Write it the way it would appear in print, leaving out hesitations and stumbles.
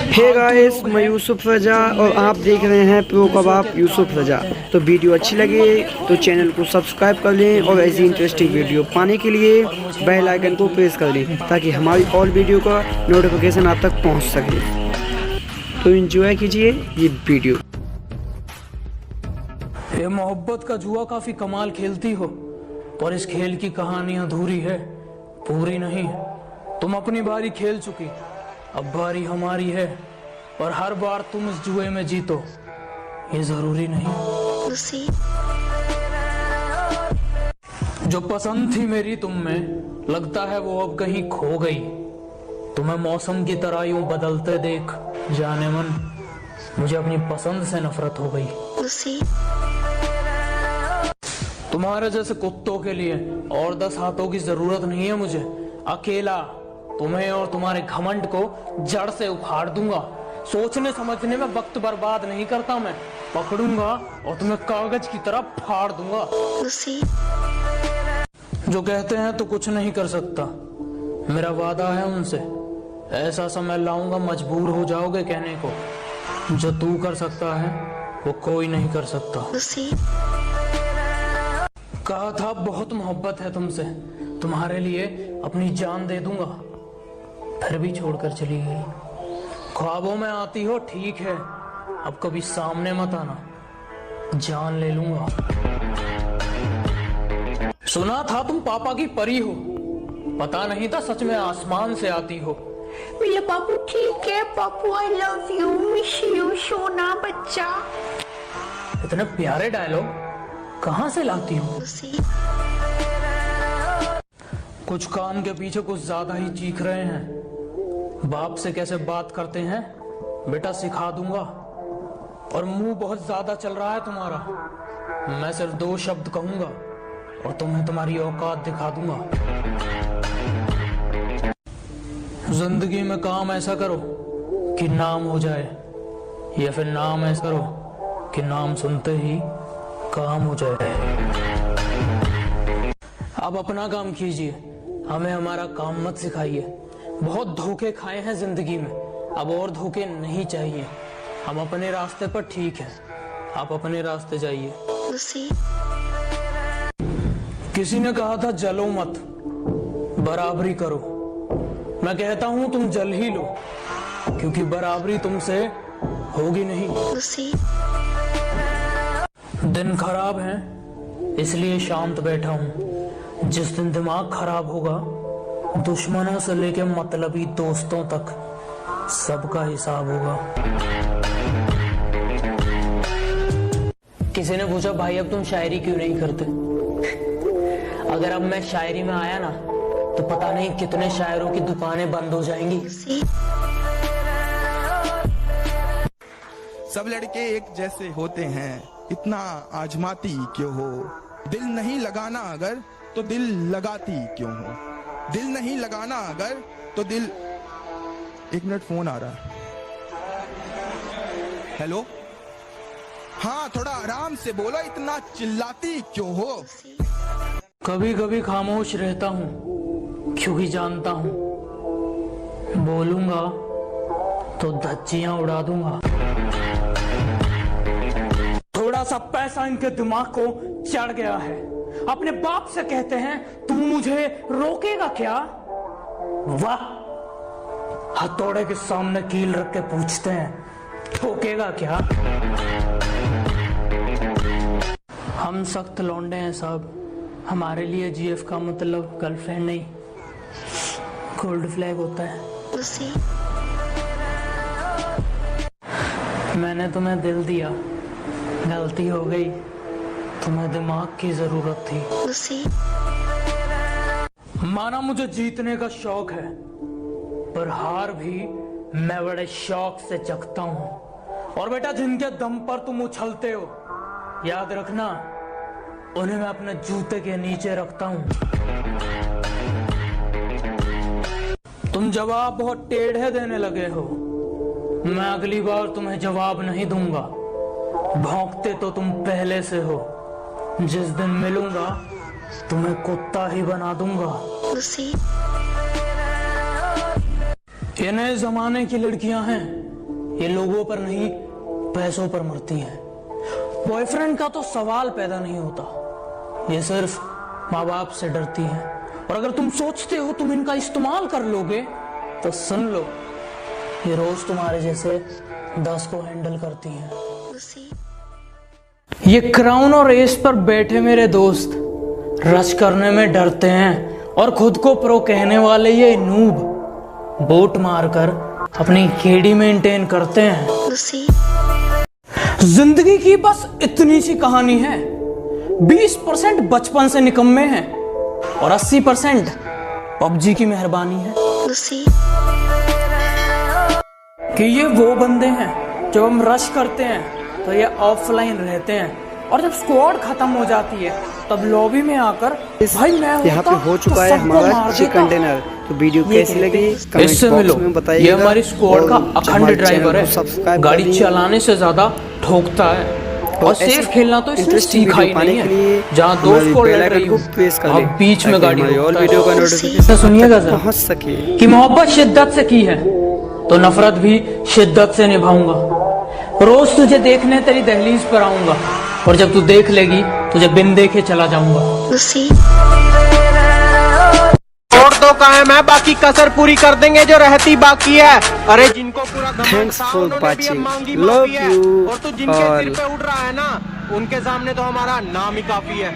Hey guys, मैं यूसुफ रजा और आप देख रहे हैं प्रो कबाब यूसुफ रजा। तो वीडियो अच्छी लगे तो चैनल को सब्सक्राइब कर लें और ऐसी इंटरेस्टिंग वीडियो पाने के लिए बेल आइकन को प्रेस कर लें ताकि हमारी ऑल वीडियो का नोटिफिकेशन आप तक पहुंच सके। तो एंजॉय कीजिए ये वीडियो। ये मोहब्बत का जुआ काफी कमाल खेलती हो, पर इस खेल की कहानी अधूरी है, पूरी नहीं। तुम अपनी बारी खेल चुकी, अब बारी हमारी है, और हर बार तुम इस जुए में जीतो ये जरूरी नहीं। जो पसंद थी मेरी तुम में, लगता है वो अब कहीं खो गई। तुम्हें मौसम की तरह यूं बदलते देख जाने मन, मुझे अपनी पसंद से नफरत हो गई। तुम्हारे जैसे कुत्तों के लिए और 10 हाथों की जरूरत नहीं है मुझे। अकेला तुम्हें और तुम्हारे घमंड को जड़ से उखाड़ दूंगा। सोचने समझने में वक्त बर्बाद नहीं करता मैं, पकड़ूंगा और तुम्हें कागज की तरह फाड़ दूंगा। जो कहते हैं तो कुछ नहीं कर सकता, मेरा वादा है उनसे। ऐसा समय लाऊंगा मजबूर हो जाओगे कहने को, जो तू कर सकता है वो कोई नहीं कर सकता। कहा था बहुत मोहब्बत है तुमसे, तुम्हारे लिए अपनी जान दे दूंगा, फिर भी छोड़कर चली गई। ख्वाबों में आती हो ठीक है, अब कभी सामने मत आना, जान ले लूंगा। सुना था तुम पापा की परी हो, पता नहीं था सच में आसमान से आती हो। मेरा पापू ठीक है, पापू I love you, miss you, सोना बच्चा। इतने प्यारे डायलॉग कहाँ से लाती हो? कुछ कान के पीछे कुछ ज्यादा ही चीख रहे हैं। बाप से कैसे बात करते हैं बेटा सिखा दूंगा। और मुंह बहुत ज्यादा चल रहा है तुम्हारा। मैं सिर्फ 2 शब्द कहूंगा और तुम्हें तुम्हारी औकात दिखा दूंगा। जिंदगी में काम ऐसा करो कि नाम हो जाए, या फिर नाम ऐसा करो कि नाम सुनते ही काम हो जाए। अब अपना काम कीजिए, हमें हमारा काम मत सिखाइए। बहुत धोखे खाए हैं जिंदगी में, अब और धोखे नहीं चाहिए। हम अपने रास्ते पर ठीक हैं, आप अपने रास्ते जाइए। किसी ने कहा था जलो मत, बराबरी करो। मैं कहता हूं तुम जल ही लो, क्योंकि बराबरी तुमसे होगी नहीं। दिन खराब है इसलिए शांत बैठा हूं। जिस दिन दिमाग खराब होगा, दुश्मनों से लेके मतलबी दोस्तों तक सबका हिसाब होगा। किसी ने पूछा भाई अब तुम शायरी क्यों नहीं करते? अगर अब मैं शायरी में आया ना तो पता नहीं कितने शायरों की दुकानें बंद हो जाएंगी। सब लड़के एक जैसे होते हैं, इतना आजमाती क्यों हो? दिल नहीं लगाना अगर तो दिल लगाती क्यों हो? दिल नहीं लगाना अगर तो दिल। 1 मिनट फोन आ रहा है। हेलो, हाँ थोड़ा आराम से बोलो, इतना चिल्लाती क्यों हो? कभी कभी खामोश रहता हूँ क्योंकि जानता हूँ बोलूंगा तो धज्जियां उड़ा दूंगा। थोड़ा सा पैसा इनके दिमाग को चढ़ गया है। अपने बाप से कहते हैं तू मुझे रोकेगा क्या? वाह, हथौड़े के सामने कील रख के पूछते हैं ठोकेगा क्या? हम सख्त लौंडे हैं साहब, हमारे लिए जीएफ का मतलब गर्लफ्रेंड नहीं, गोल्ड फ्लैग होता है। मैंने तुम्हें दिल दिया, गलती हो गई, तुम्हें दिमाग की जरूरत थी। माना मुझे जीतने का शौक है, पर हार भी मैं बड़े शौक से जगता हूँ। और बेटा जिनके दम पर तुम उछलते हो, याद रखना उन्हें मैं अपने जूते के नीचे रखता हूँ। तुम जवाब बहुत टेढ़े देने लगे हो, मैं अगली बार तुम्हें जवाब नहीं दूंगा। भौंकते तो तुम पहले से हो, जिस दिन मिलूंगा तुम्हें कुत्ता ही बना दूंगा। ये नए जमाने की लड़कियां हैं, ये लोगों पर नहीं पैसों पर मरती हैं। बॉयफ्रेंड का तो सवाल पैदा नहीं होता, ये सिर्फ माँ बाप से डरती हैं। और अगर तुम सोचते हो तुम इनका इस्तेमाल कर लोगे तो सुन लो, ये रोज तुम्हारे जैसे 10 को हैंडल करती हैं। ये क्राउन और एस पर बैठे मेरे दोस्त रश करने में डरते हैं और खुद को प्रो कहने वाले ये नूब बोट मारकर अपनी केडी मेंटेन करते हैं। जिंदगी की बस इतनी सी कहानी है। 20% बचपन से निकम्मे हैं और 80% पबजी की मेहरबानी है। कि ये वो बंदे हैं जब हम रश करते हैं तो ये ऑफलाइन रहते हैं और जब स्क्वाड खत्म हो जाती है तब लॉबी में आकर भाई मैं यहाँ पे हो चुका है हमारा चिकन डिनर। तो वीडियो कैसी लगी इससे मिलो। ये हमारी स्क्वाड का अखंड ड्राइवर है, गाड़ी चलाने से ज्यादा ठोकता है और सेफ खेलना तो इसने सीखा ही नहीं है। जहाँ दो स्क्वाड लड़ रही हो अब बीच में गाड़ी वीडियो का नोटिफिकेशन सुनिएगा पहुंच सके कि मोहब्बत शिद्दत से की है तो नफरत भी शिद्दत से निभाऊंगा। रोज तुझे देखने तेरी दहलीज पर आऊंगा और जब तू देख लेगी तुझे बिन देखे चला जाऊंगा। और तो कायम है, बाकी कसर पूरी कर देंगे जो रहती बाकी है। अरे जिनको पूरा Thanks for watching. Love you और तू जिनके all. सिर पे उड़ रहा है ना, उनके सामने तो हमारा नाम ही काफी है।